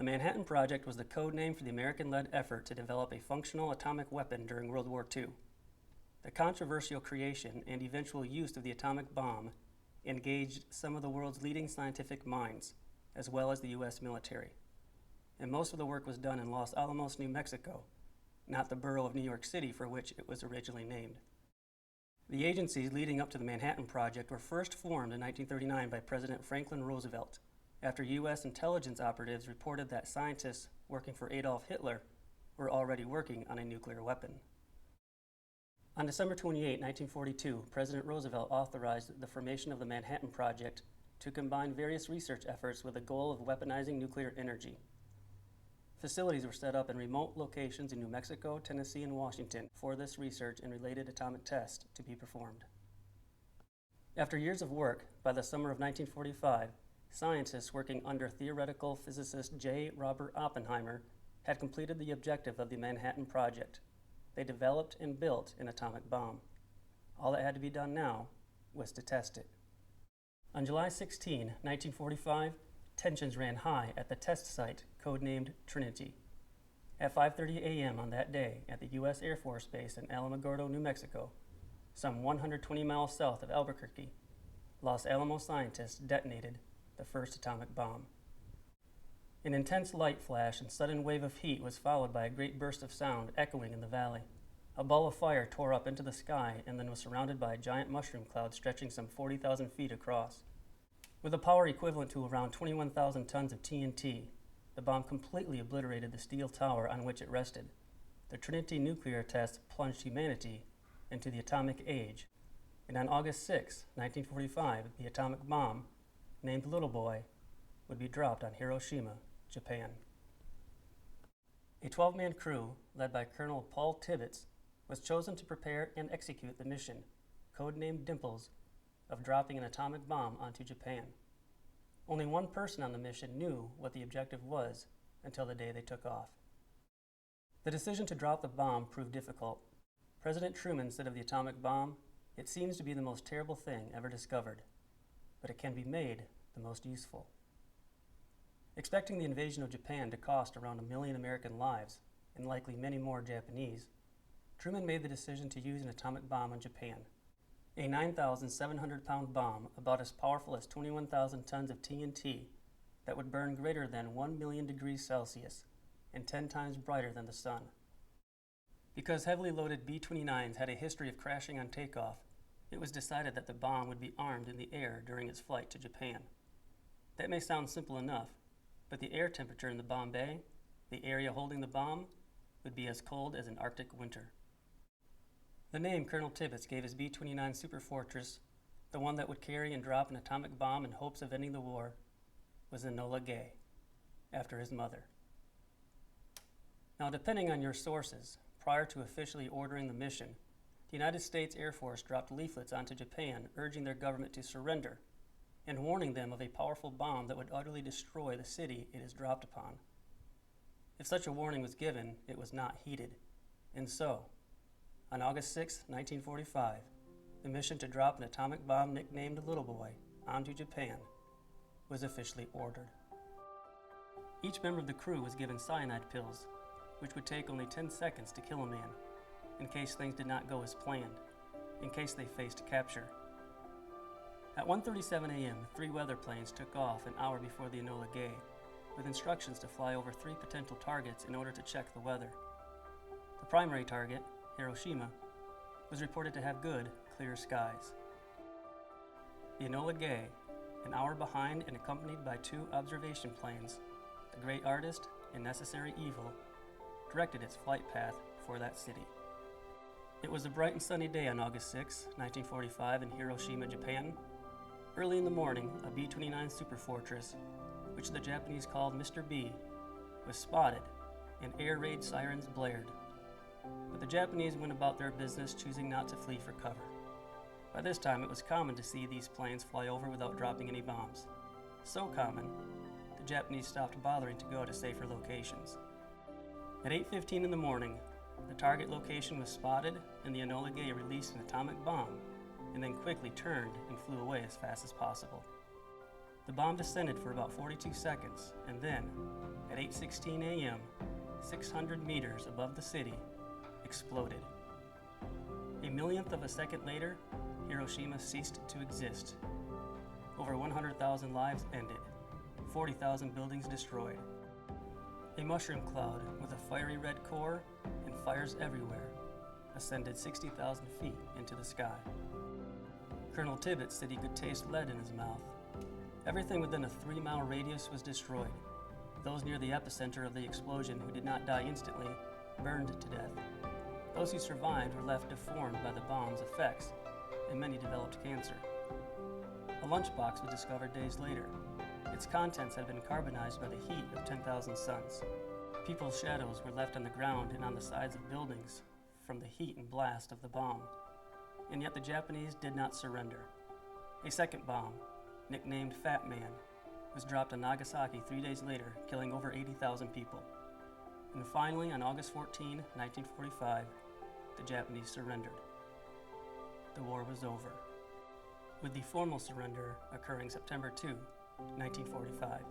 Manhattan Project was the code name for the American-led effort to develop a functional atomic weapon during World War II. The controversial creation and eventual use of the atomic bomb engaged some of the world's leading scientific minds, as well as the U.S. military. And most of the work was done in Los Alamos, New Mexico, not the borough of New York City for which it was originally named. The agencies leading up to the Manhattan Project were first formed in 1939 by President Franklin Roosevelt, after U.S. intelligence operatives reported that scientists working for Adolf Hitler were already working on a nuclear weapon. On December 28, 1942, President Roosevelt authorized the formation of the Manhattan Project to combine various research efforts with the goal of weaponizing nuclear energy. Facilities were set up in remote locations in New Mexico, Tennessee, and Washington for this research and related atomic tests to be performed. After years of work, by the summer of 1945, scientists working under theoretical physicist J. Robert Oppenheimer had completed the objective of the Manhattan Project. They developed and built an atomic bomb. All that had to be done now was to test it. On July 16, 1945, tensions ran high at the test site codenamed Trinity. At 5:30 a.m. on that day at the U.S. Air Force Base in Alamogordo, New Mexico, some 120 miles south of Albuquerque, Los Alamos scientists detonated the first atomic bomb. An intense light flash and sudden wave of heat was followed by a great burst of sound echoing in the valley. A ball of fire tore up into the sky and then was surrounded by a giant mushroom cloud stretching some 40,000 feet across. With a power equivalent to around 21,000 tons of TNT, the bomb completely obliterated the steel tower on which it rested. The Trinity nuclear test plunged humanity into the atomic age, and on August 6, 1945, the atomic bomb, named Little Boy, would be dropped on Hiroshima, Japan. A 12-man crew, led by Colonel Paul Tibbets, was chosen to prepare and execute the mission, codenamed Dimples, of dropping an atomic bomb onto Japan. Only one person on the mission knew what the objective was until the day they took off. The decision to drop the bomb proved difficult. President Truman said of the atomic bomb, "It seems to be the most terrible thing ever discovered, but it can be made the most useful." Expecting the invasion of Japan to cost around 1 million American lives, and likely many more Japanese, Truman made the decision to use an atomic bomb on Japan. A 9,700-pound bomb, about as powerful as 21,000 tons of TNT, that would burn greater than 1 million degrees Celsius and 10 times brighter than the sun. Because heavily loaded B-29s had a history of crashing on takeoff, it was decided that the bomb would be armed in the air during its flight to Japan. That may sound simple enough, but the air temperature in the bomb bay, the area holding the bomb, would be as cold as an Arctic winter. The name Colonel Tibbets gave his B-29 Superfortress, the one that would carry and drop an atomic bomb in hopes of ending the war, was Enola Gay, after his mother. Now, depending on your sources, prior to officially ordering the mission, the United States Air Force dropped leaflets onto Japan urging their government to surrender and warning them of a powerful bomb that would utterly destroy the city it is dropped upon. If such a warning was given, it was not heeded. And so, on August 6, 1945, the mission to drop an atomic bomb nicknamed Little Boy onto Japan was officially ordered. Each member of the crew was given cyanide pills, which would take only 10 seconds to kill a man, in case things did not go as planned, in case they faced capture. At 1:37 a.m., 3 weather planes took off an hour before the Enola Gay, with instructions to fly over 3 potential targets in order to check the weather. The primary target, Hiroshima, was reported to have good, clear skies. The Enola Gay, an hour behind and accompanied by 2 observation planes, the Great Artist and Necessary Evil, directed its flight path for that city. It was a bright and sunny day on August 6, 1945 in Hiroshima, Japan. Early in the morning, a B-29 Superfortress, which the Japanese called Mr. B, was spotted and air raid sirens blared. But the Japanese went about their business, choosing not to flee for cover. By this time, it was common to see these planes fly over without dropping any bombs. So common, the Japanese stopped bothering to go to safer locations. At 8:15 in the morning, the target location was spotted and the Enola Gay released an atomic bomb and then quickly turned and flew away as fast as possible. The bomb descended for about 42 seconds and then, at at 8:16 a.m., 600 meters above the city, exploded. A millionth of a second later, Hiroshima ceased to exist. Over 100,000 lives ended, 40,000 buildings destroyed. A mushroom cloud with a fiery red core and fires everywhere ascended 60,000 feet into the sky. Colonel Tibbett said he could taste lead in his mouth. Everything within a 3-mile radius was destroyed. Those near the epicenter of the explosion who did not die instantly burned to death. Those who survived were left deformed by the bomb's effects, and many developed cancer. A lunchbox was discovered days later. Its contents had been carbonized by the heat of 10,000 suns. People's shadows were left on the ground and on the sides of buildings from the heat and blast of the bomb. And yet the Japanese did not surrender. A second bomb, nicknamed Fat Man, was dropped on Nagasaki 3 days later, killing over 80,000 people. And finally, on August 14, 1945, the Japanese surrendered. The war was over, with the formal surrender occurring September 2, 1945.